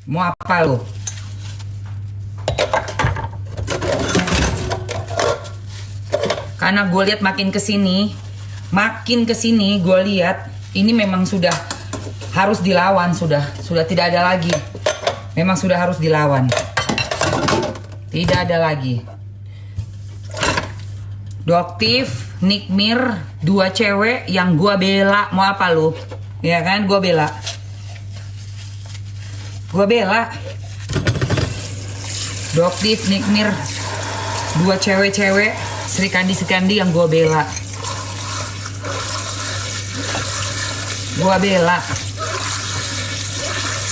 Mau apa lo? Karena gue lihat makin kesini gue lihat ini memang sudah harus dilawan, sudah tidak ada lagi. Memang sudah harus dilawan. Tidak ada lagi. Doktif, Nikmir, dua cewek yang gue bela. Mau apa lu? Ya kan, gue bela. Doktif, Nikmir, dua cewek-cewek, Srikandi yang gue bela.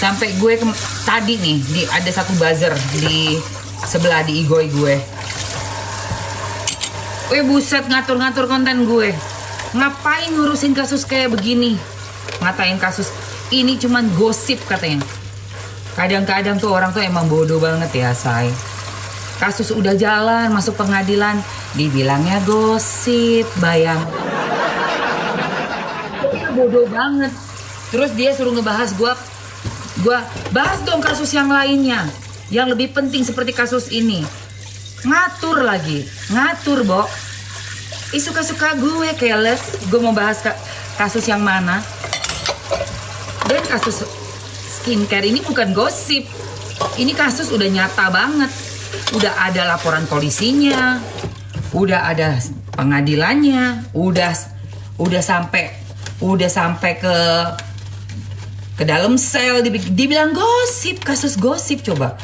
Sampai gue tadi nih ada satu buzzer di sebelah di igoi gue. Weh buset, ngatur-ngatur konten gue. Ngapain ngurusin kasus kayak begini? Ngatain kasus ini cuman gosip katanya. Kadang-kadang tuh orang tuh emang bodoh banget ya, say. Kasus udah jalan masuk pengadilan, dibilangnya gosip, bayang. Bodoh banget. Terus dia suruh ngebahas gue bahas dong kasus yang lainnya yang lebih penting seperti kasus ini. Ngatur lagi, Bo. Suka-suka gue, keles. Gue mau bahas kasus yang mana. Dan kasus skincare ini bukan gosip. Ini kasus udah nyata banget. Udah ada laporan polisinya, udah ada pengadilannya, udah sampai ke dalam sel. Dibilang gosip, kasus gosip. Coba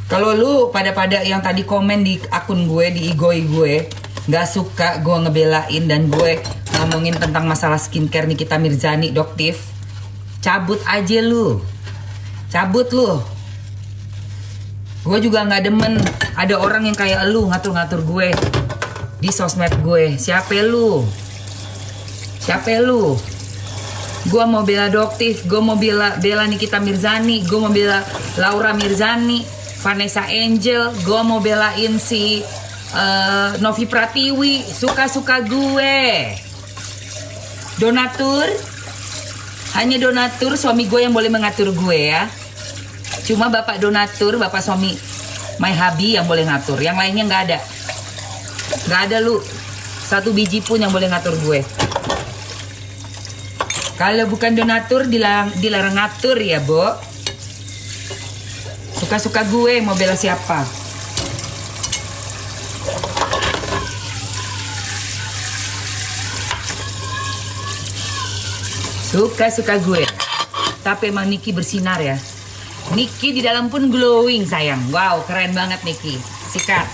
kalau lu pada yang tadi komen di akun gue, di igoi gue, nggak suka gue ngebelain dan gue ngomongin tentang masalah skincare Nikita Mirzani, Doktif, cabut aja lu. Gue juga nggak demen ada orang yang kayak lu ngatur-ngatur gue di sosmed gue. Siapa lu? Gue mau bela Doktif, gue mau bela Nikita Mirzani, gue mau bela Laura Mirzani, Vanessa Angel, gue mau belain si Novi Pratiwi. Suka-suka gue. Donatur, hanya donatur suami gue yang boleh mengatur gue ya. Cuma bapak donatur, bapak suami my hubby yang boleh ngatur. Yang lainnya nggak ada lu. Satu biji pun yang boleh ngatur gue. Kalau bukan donatur dilarang ngatur ya, Bo. Suka-suka gue mau bela siapa. Suka-suka gue. Tapi emang Niki bersinar ya. Niki di dalam pun glowing, sayang. Wow, keren banget Niki. Sikat.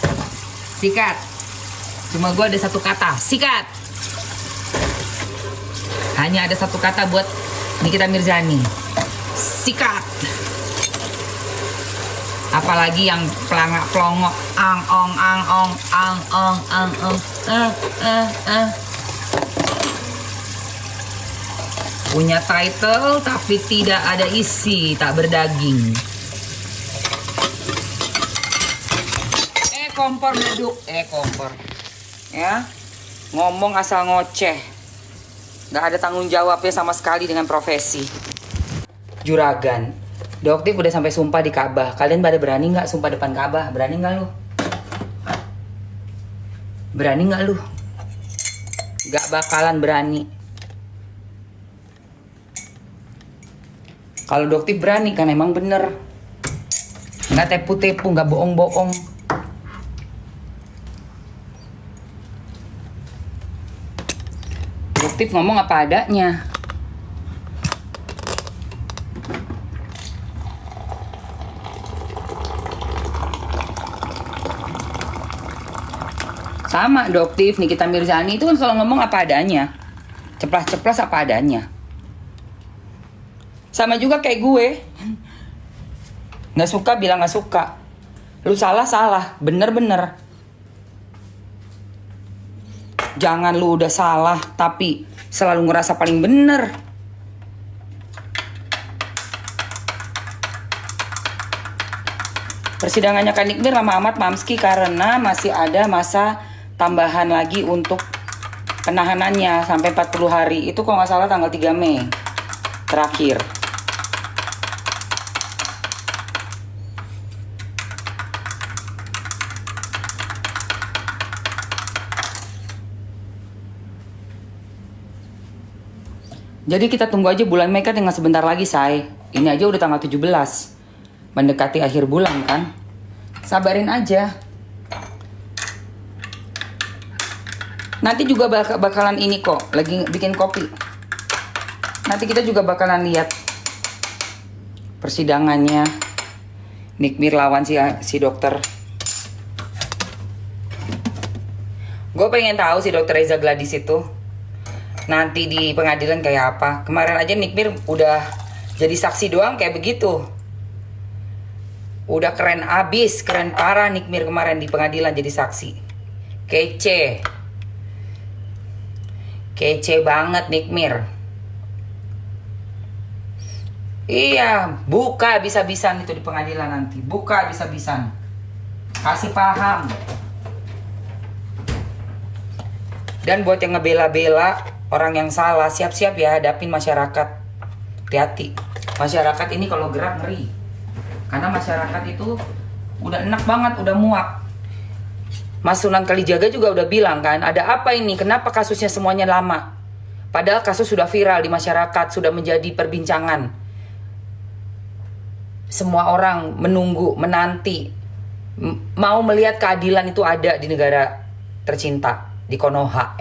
Cuma gue ada satu kata, sikat. Hanya ada satu kata buat Nikita Mirzani, sikat. Apalagi yang pelangak pelongok, ang ong. Punya title tapi tidak ada isi, tak berdaging. Kompor meleduk, kompor. Ya, ngomong asal ngoceh. Gak ada tanggung jawabnya sama sekali dengan profesi. Juragan. Doktif udah sampai sumpah di Ka'bah. Kalian pada berani nggak sumpah depan Ka'bah? Berani nggak lu? Gak bakalan berani. Kalau Doktif berani kan emang bener. Nggak tepu-tepu, nggak bohong-bohong. Doktif ngomong apa adanya. Sama Doktif, Nikita Mirzani itu kan kalau ngomong apa adanya. Ceplas-ceplas apa adanya. Sama juga kayak gue. Gak suka bilang gak suka. Lu salah, bener. Jangan lu udah salah tapi selalu ngerasa paling bener. Persidangannya Kak Nikmir lama amat Mamski karena masih ada masa tambahan lagi untuk penahanannya sampai 40 hari. Itu kalau nggak salah tanggal 3 Mei terakhir. Jadi kita tunggu aja bulan Mei kan dengan sebentar lagi, say. Ini aja udah tanggal 17. Mendekati akhir bulan kan. Sabarin aja. Nanti juga bakalan ini kok, lagi bikin kopi. Nanti kita juga bakalan lihat persidangannya Nikmir lawan si dokter. Gue pengen tahu si dokter Reza Gladys itu nanti di pengadilan kayak apa. Kemarin aja Nikmir udah jadi saksi doang kayak begitu. Udah keren abis, keren parah Nikmir kemarin di pengadilan jadi saksi. Kece. Kece banget Nikmir. Iya, buka bisa-bisan itu di pengadilan nanti. Buka bisa-bisan. Kasih paham. Dan buat yang ngebela-bela orang yang salah, siap-siap ya hadapin masyarakat. Hati-hati. Masyarakat ini kalau gerak ngeri. Karena masyarakat itu udah enak banget, udah muak. Mas Sunan Kalijaga juga udah bilang kan, ada apa ini? Kenapa kasusnya semuanya lama? Padahal kasus sudah viral di masyarakat, sudah menjadi perbincangan. Semua orang menunggu, menanti, mau melihat keadilan itu ada di negara tercinta, di Konoha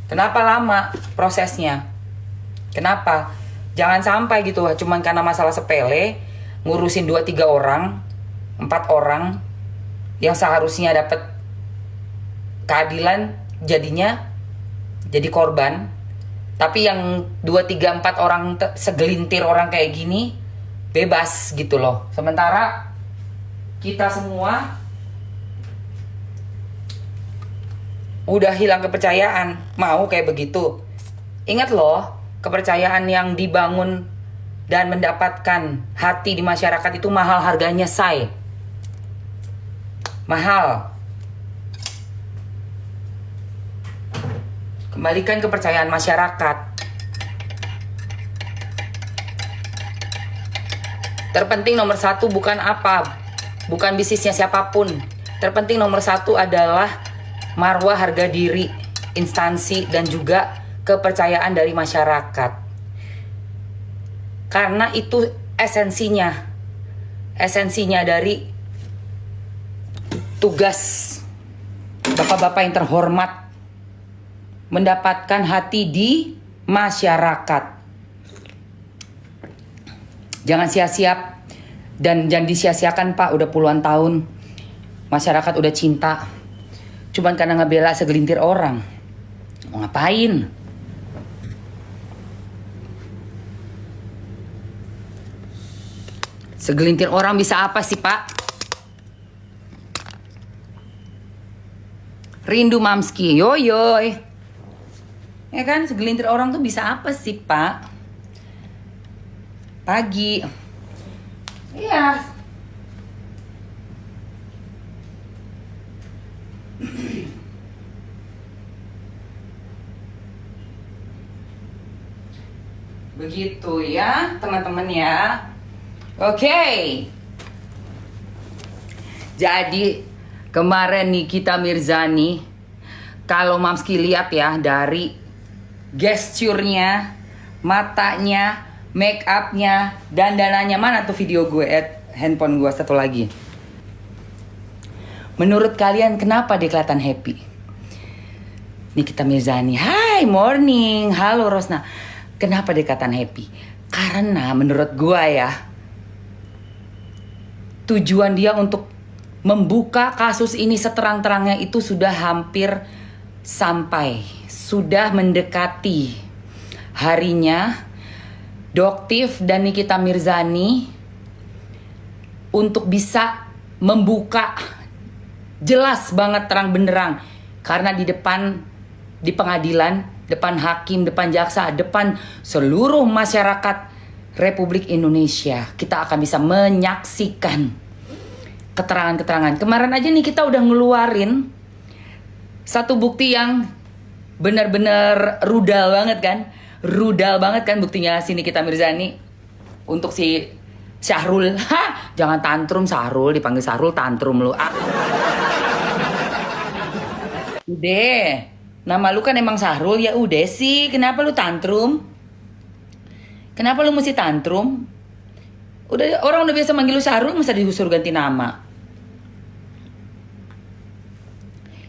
Kenapa lama prosesnya? Kenapa? Jangan sampai gitu, cuman karena masalah sepele, ngurusin 2-3 orang, 4 orang, yang seharusnya dapat keadilan, jadinya jadi korban. Tapi yang 2-3-4 orang, segelintir orang kayak gini, bebas gitu loh. Sementara kita semua udah hilang kepercayaan, mau kayak begitu. Ingat loh, kepercayaan yang dibangun dan mendapatkan hati di masyarakat itu mahal harganya, say. Mahal. Kembalikan kepercayaan masyarakat. Terpenting nomor 1 bukan apa, bukan bisnisnya siapapun. Terpenting nomor 1 adalah marwah, harga diri instansi dan juga kepercayaan dari masyarakat. Karena itu esensinya dari tugas bapak-bapak yang terhormat, mendapatkan hati di masyarakat. Jangan sia-sia dan jangan disia-siakan, Pak. Udah puluhan tahun masyarakat udah cinta, cuman karena ngebela segelintir orang. Mau ngapain? Segelintir orang bisa apa sih, Pak? Rindu Mamski, yoyoy. Ya kan, segelintir orang tuh bisa apa sih, Pak? Pagi. Iya. Begitu ya, teman-teman ya. Oke. Jadi kemarin Nikita Mirzani, kalau Mamski lihat ya dari gesturnya, matanya, make upnya, dandanannya, mana tuh video gue handphone gue satu lagi. Menurut kalian kenapa dia kelihatan happy? Nikita Mirzani, hai morning, halo Rosna. Kenapa dia kelihatan happy? Karena menurut gue ya, tujuan dia untuk membuka kasus ini seterang-terangnya itu sudah hampir sampai. Sudah mendekati harinya Doktif dan Nikita Mirzani untuk bisa membuka jelas banget terang benderang. Karena di pengadilan, depan hakim, depan jaksa, depan seluruh masyarakat Republik Indonesia, kita akan bisa menyaksikan keterangan-keterangan. Kemarin aja nih kita udah ngeluarin satu bukti yang benar-benar rudal banget kan. Rudal banget kan buktinya si Nikita Mirzani untuk si Syahrul. Jangan tantrum Syahrul, dipanggil Syahrul tantrum lu. Udah, nama lu kan emang Syahrul, ya udah sih. Kenapa lu tantrum? Kenapa lu mesti tantrum? Orang udah biasa manggil lu Syahrul, masa disuruh ganti nama?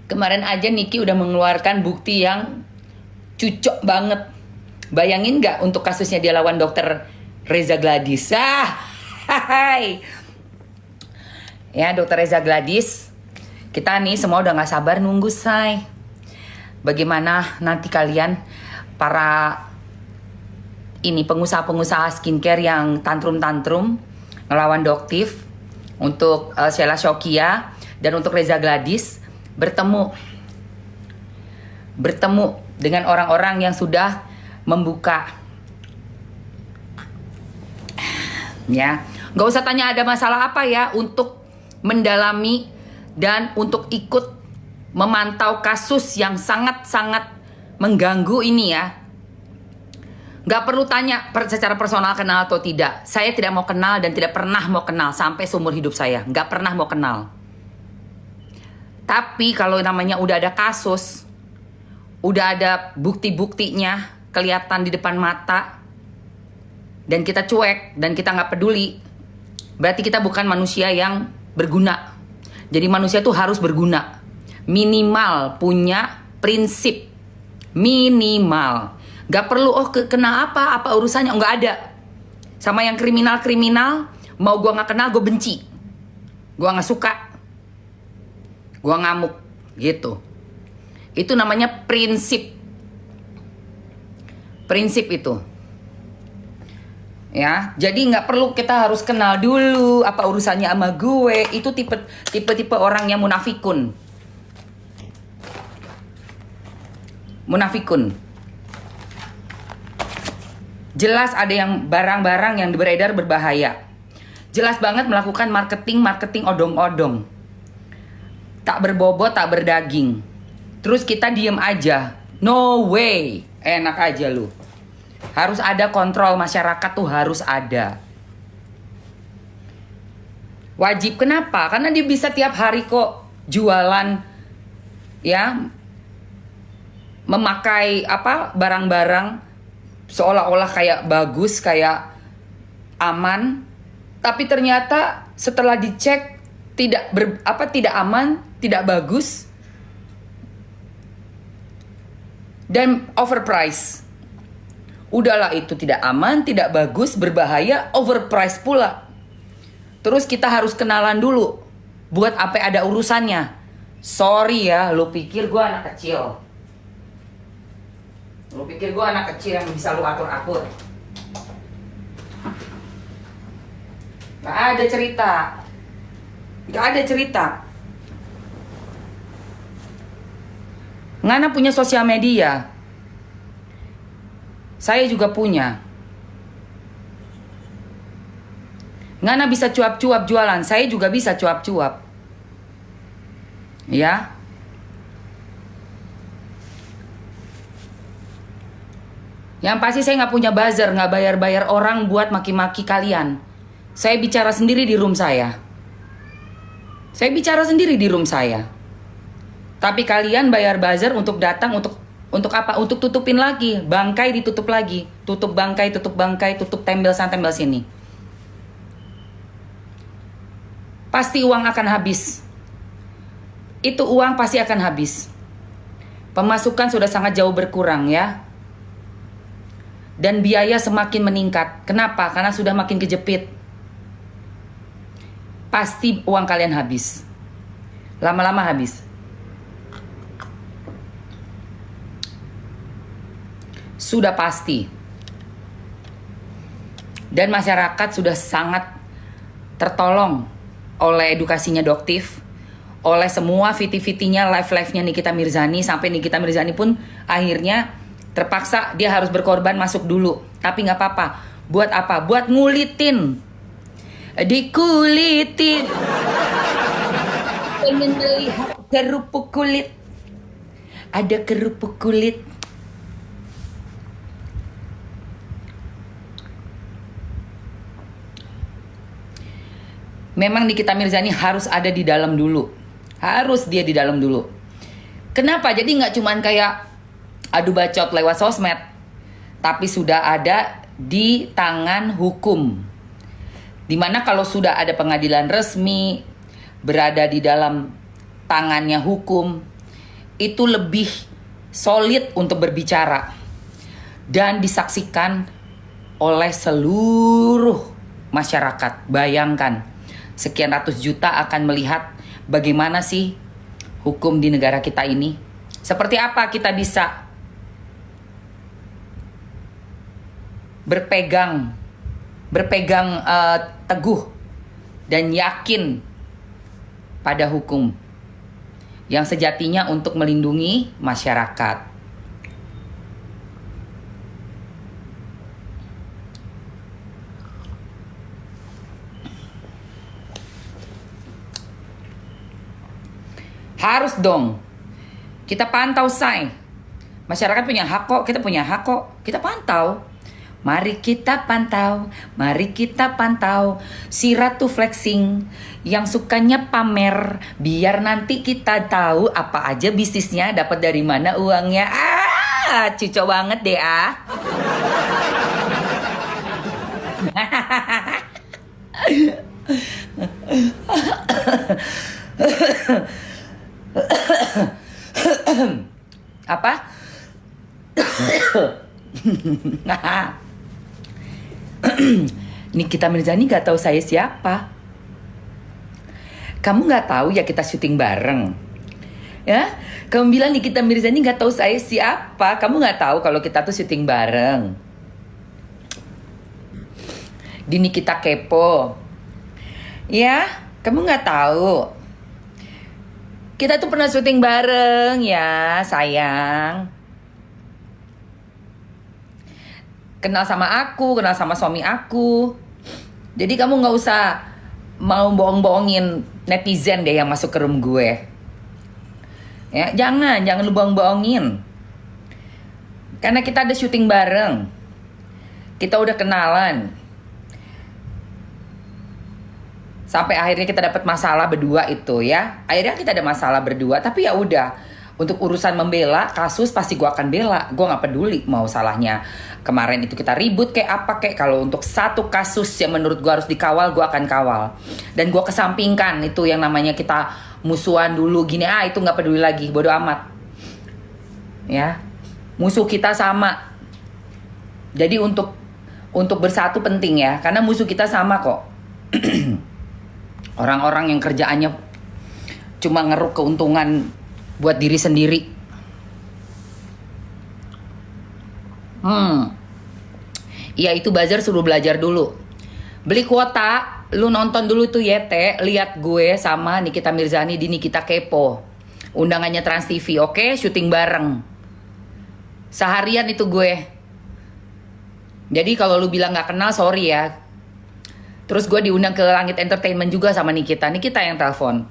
Kemarin aja Niki udah mengeluarkan bukti yang cucok banget. Bayangin gak untuk kasusnya dia lawan dokter Reza Gladys? Hai. Ya, dokter Reza Gladys. Kita nih semua udah gak sabar nunggu, say. Bagaimana nanti kalian para pengusaha-pengusaha skincare yang tantrum-tantrum ngelawan Doktif untuk Sheila Shokia dan untuk Reza Gladys bertemu dengan orang-orang yang sudah membuka, ya, nggak usah tanya ada masalah apa ya, untuk mendalami dan untuk ikut memantau kasus yang sangat-sangat mengganggu ini ya. Nggak perlu tanya secara personal kenal atau tidak. Saya tidak mau kenal dan tidak pernah mau kenal sampai seumur hidup saya. Nggak pernah mau kenal. Tapi kalau namanya udah ada kasus, udah ada bukti-buktinya kelihatan di depan mata, dan kita cuek dan kita nggak peduli, berarti kita bukan manusia yang berguna. Jadi manusia tuh harus berguna. Minimal punya prinsip. Minimal. Gak perlu kenal apa urusannya, nggak ada. Sama yang kriminal, mau gue nggak kenal gue benci, gue nggak suka, gue ngamuk gitu. Itu namanya prinsip itu ya. Jadi nggak perlu kita harus kenal dulu apa urusannya sama gue. Itu tipe orang yang munafikun. Jelas ada yang barang-barang yang beredar berbahaya. Jelas banget melakukan marketing odong-odong. Tak berbobot, tak berdaging. Terus kita diem aja. No way. Enak aja lu. Harus ada kontrol masyarakat tuh, harus ada. Wajib, kenapa? Karena dia bisa tiap hari kok jualan, ya, memakai barang-barang seolah-olah kayak bagus, kayak aman, tapi ternyata setelah dicek tidak aman, tidak bagus, dan overpriced. Udahlah, itu tidak aman, tidak bagus, berbahaya, overpriced pula. Terus kita harus kenalan dulu. Buat apa ada urusannya? Sorry ya, lu pikir gue anak kecil? Lu pikir gue anak kecil yang bisa lu atur-atur? Gak ada cerita. Ngana punya sosial media. Saya juga punya. Ngana bisa cuap-cuap jualan. Saya juga bisa cuap-cuap. Ya. Yang pasti saya nggak punya buzzer, nggak bayar-bayar orang buat maki-maki kalian. Saya bicara sendiri di room saya. Tapi kalian bayar buzzer untuk datang untuk apa? Untuk tutupin lagi, bangkai ditutup lagi, tutup bangkai, tutup tembel sana tembel sini. Pasti uang akan habis. Itu uang pasti akan habis. Pemasukan sudah sangat jauh berkurang ya. Dan biaya semakin meningkat. Kenapa? Karena sudah makin kejepit. Pasti uang kalian habis. Lama-lama habis. Sudah pasti. Dan masyarakat sudah sangat tertolong oleh edukasinya Doktif, oleh semua viti-vitinya, live-live-nya Nikita Mirzani, sampai Nikita Mirzani pun akhirnya terpaksa dia harus berkorban masuk dulu. Tapi gak apa-apa. Buat apa? Buat ngulitin. Dikulitin. Pengen melihat kerupuk kulit. Ada kerupuk kulit. Memang Nikita Mirzani harus ada di dalam dulu. Harus dia di dalam dulu. Kenapa? Jadi gak cuman kayak adu bacot lewat sosmed, tapi sudah ada di tangan hukum. Dimana kalau sudah ada pengadilan resmi, berada di dalam tangannya hukum, itu lebih solid untuk berbicara dan disaksikan oleh seluruh masyarakat. Bayangkan, sekian ratus juta akan melihat bagaimana sih hukum di negara kita ini. Seperti apa kita bisa berpegang teguh dan yakin pada hukum yang sejatinya untuk melindungi masyarakat. Harus dong kita pantau, say. Masyarakat punya hak kok, kita punya hak kok. Kita pantau. Mari kita pantau, mari kita pantau si Ratu flexing yang sukanya pamer, biar nanti kita tahu apa aja bisnisnya, dapat dari mana uangnya. Cucok banget deh Apa? Nikita Mirzani gak tahu saya siapa. Kamu gak tahu ya kita syuting bareng? Ya, kamu bilang Nikita Mirzani gak tahu saya siapa. Kamu gak tahu kalau kita tuh syuting bareng di Nikita Kepo. Ya, kamu gak tahu kita tuh pernah syuting bareng ya, sayang. Kenal sama aku, kenal sama suami aku. Jadi kamu gak usah mau bohong-bohongin netizen deh yang masuk ke room gue. Ya, jangan lu bohong-bohongin. Karena kita ada syuting bareng. Kita udah kenalan. Sampai akhirnya kita dapat masalah berdua itu ya. Akhirnya kita ada masalah berdua, tapi ya udah. Untuk urusan membela kasus pasti gue akan bela. Gue gak peduli mau salahnya kemarin itu kita ribut kayak apa kayak. Kalau untuk satu kasus yang menurut gue harus dikawal, gue akan kawal. Dan gue kesampingkan itu yang namanya kita musuhan dulu gini. Itu gak peduli lagi, bodo amat. Ya, musuh kita sama. Jadi untuk bersatu penting ya. Karena musuh kita sama kok. Orang-orang yang kerjaannya cuma ngeruk keuntungan buat diri sendiri. Iya, itu buzzer suruh belajar dulu. Beli kuota, lu nonton dulu tuh YT, lihat gue sama Nikita Mirzani di Nikita Kepo. Undangannya Trans TV, oke? Syuting bareng. Seharian itu gue. Jadi kalau lu bilang gak kenal, sorry ya. Terus gue diundang ke Langit Entertainment juga sama Nikita. Nikita yang telepon.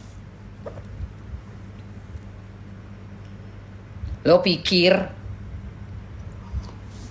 Lo pikir